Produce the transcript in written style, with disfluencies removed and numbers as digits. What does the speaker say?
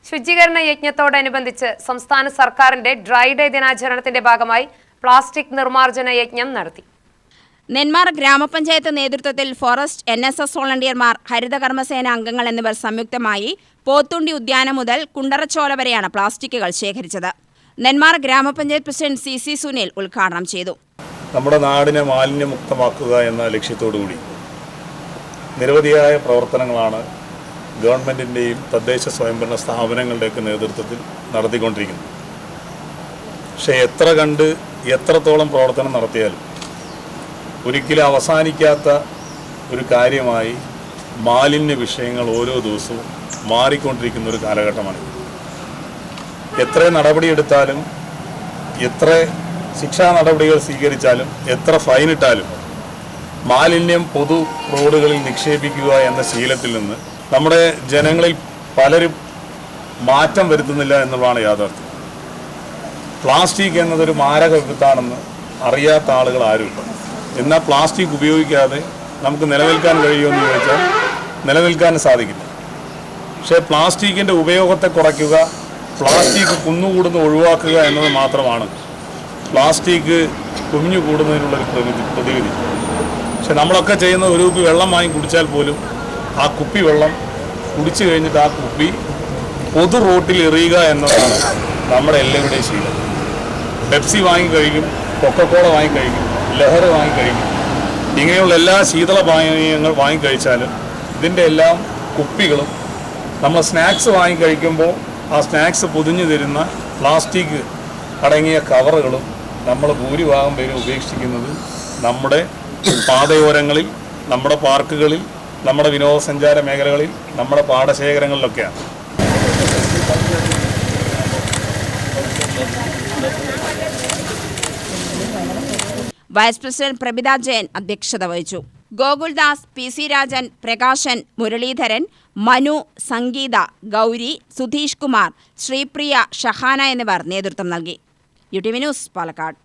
ശുചീകരണ യജ്ഞത്തോടനുബന്ധിച്ച് സംസ്ഥാന സർക്കാരിന്റെ ഡ്രൈ ഡേ ദിനാചരണത്തിന്റെ ഭാഗമായി പ്ലാസ്റ്റിക് നിർമ്മാർജ്ജന യജ്ഞം നടത്തി. നെന്മാർ ഗ്രാമപഞ്ചായത്ത് നേതൃത്വത്തിൽ ഫോറസ്റ്റ് NSS വോളണ്ടിയർമാർ, ഹരിതകർമ്മസേന അംഗങ്ങൾ എന്നിവർ സംയുക്തമായി പോത്തുണ്ടി ഉദ്യാനം മുതൽ കുണ്ടറച്ചോല വരെയാണ് പ്ലാസ്റ്റിക്കുകൾ ശേഖരിച്ചത്. നെന്മാർ ഗ്രാമപഞ്ചായത്ത് പ്രസിഡന്റ് CC സുനിൽ ഉദ്ഘാടനം ചെയ്തു. നമ്മുടെ നാടിനെ മാലിന്യമുക്തമാക്കുക എന്ന ലക്ഷ്യത്തോടുകൂടി നിരവധിയായ പ്രവർത്തനങ്ങളാണ് ഗവൺമെൻറ്റിൻ്റെയും തദ്ദേശ സ്വയംഭരണ സ്ഥാപനങ്ങളുടെയൊക്കെ നേതൃത്വത്തിൽ നടത്തിക്കൊണ്ടിരിക്കുന്നത്. പക്ഷേ എത്രത്തോളം പ്രവർത്തനം നടത്തിയാലും ഒരിക്കലും അവസാനിക്കാത്ത ഒരു കാര്യമായി മാലിന്യ വിഷയങ്ങൾ ഓരോ ദിവസവും മാറിക്കൊണ്ടിരിക്കുന്ന ഒരു കാലഘട്ടമാണ്. എത്ര നടപടിയെടുത്താലും, എത്ര ശിക്ഷാ നടപടികൾ സ്വീകരിച്ചാലും, എത്ര ഫൈനിട്ടാലും മാലിന്യം പൊതു റോഡുകളിൽ നിക്ഷേപിക്കുക എന്ന ശീലത്തിൽ നിന്ന് നമ്മുടെ ജനങ്ങളിൽ പലരും മാറ്റം വരുത്തുന്നില്ല എന്നുള്ളതാണ് യാഥാർത്ഥ്യം. പ്ലാസ്റ്റിക് എന്നതൊരു മാരക വിപത്താണെന്ന് അറിയാത്ത ആളുകൾ ആരുമില്ല. എന്നാൽ പ്ലാസ്റ്റിക് ഉപയോഗിക്കാതെ നമുക്ക് നിലനിൽക്കാൻ കഴിയുമെന്ന് ചോദിച്ചാൽ നിലനിൽക്കാൻ സാധിക്കില്ല. പക്ഷേ പ്ലാസ്റ്റിക്കിൻ്റെ ഉപയോഗത്തെ കുറയ്ക്കുക, പ്ലാസ്റ്റിക് കുന്നുകൂടുന്ന ഒഴിവാക്കുക എന്നത് മാത്രമാണ് പ്ലാസ്റ്റിക് കുഞ്ഞു കൂടുന്നതിനുള്ളൊരു പ്രതിവിധി. പക്ഷെ നമ്മളൊക്കെ ചെയ്യുന്ന ഒരു കുപ്പി വെള്ളം വാങ്ങി കുടിച്ചാൽ പോലും ആ കുപ്പി വെള്ളം കുടിച്ചു കഴിഞ്ഞിട്ട് ആ കുപ്പി പൊതു റോട്ടിൽ എറിയുക എന്നതാണ് നമ്മുടെ എല്ലാവരുടെയും ശീലം. പെപ്സി വാങ്ങിക്കഴിക്കും, കൊക്കക്കോള വാങ്ങിക്കഴിക്കും, ലഹർ വാങ്ങിക്കഴിക്കും, ഇങ്ങനെയുള്ള എല്ലാ ശീതള പാനീയങ്ങൾ വാങ്ങിക്കഴിച്ചാലും ഇതിൻ്റെ എല്ലാം കുപ്പികളും നമ്മൾ സ്നാക്സ് വാങ്ങിക്കഴിക്കുമ്പോൾ ആ സ്നാക്സ് പൊതിഞ്ഞു തരുന്ന പ്ലാസ്റ്റിക് അടങ്ങിയ കവറുകളും നമ്മൾ ഭൂരിഭാഗം പേരും ഉപേക്ഷിക്കുന്നത് നമ്മുടെ പാതയോരങ്ങളിൽ, നമ്മുടെ പാർക്കുകളിൽ, നമ്മുടെ വിനോദസഞ്ചാര മേഖലകളിൽ, നമ്മുടെ പാടശേഖരങ്ങളിലൊക്കെയാണ്. വൈസ് പ്രസിഡന്റ് പ്രഭിത ജയൻ അധ്യക്ഷത വഹിച്ചു. ഗോകുൽദാസ്, PC രാജൻ, പ്രകാശൻ, മുരളീധരൻ, മനു, സംഗീത, ഗൗരി, സുധീഷ് കുമാർ, ശ്രീപ്രിയ, ഷഹാന എന്നിവർ നേതൃത്വം നൽകി. UTV news, Palakkad.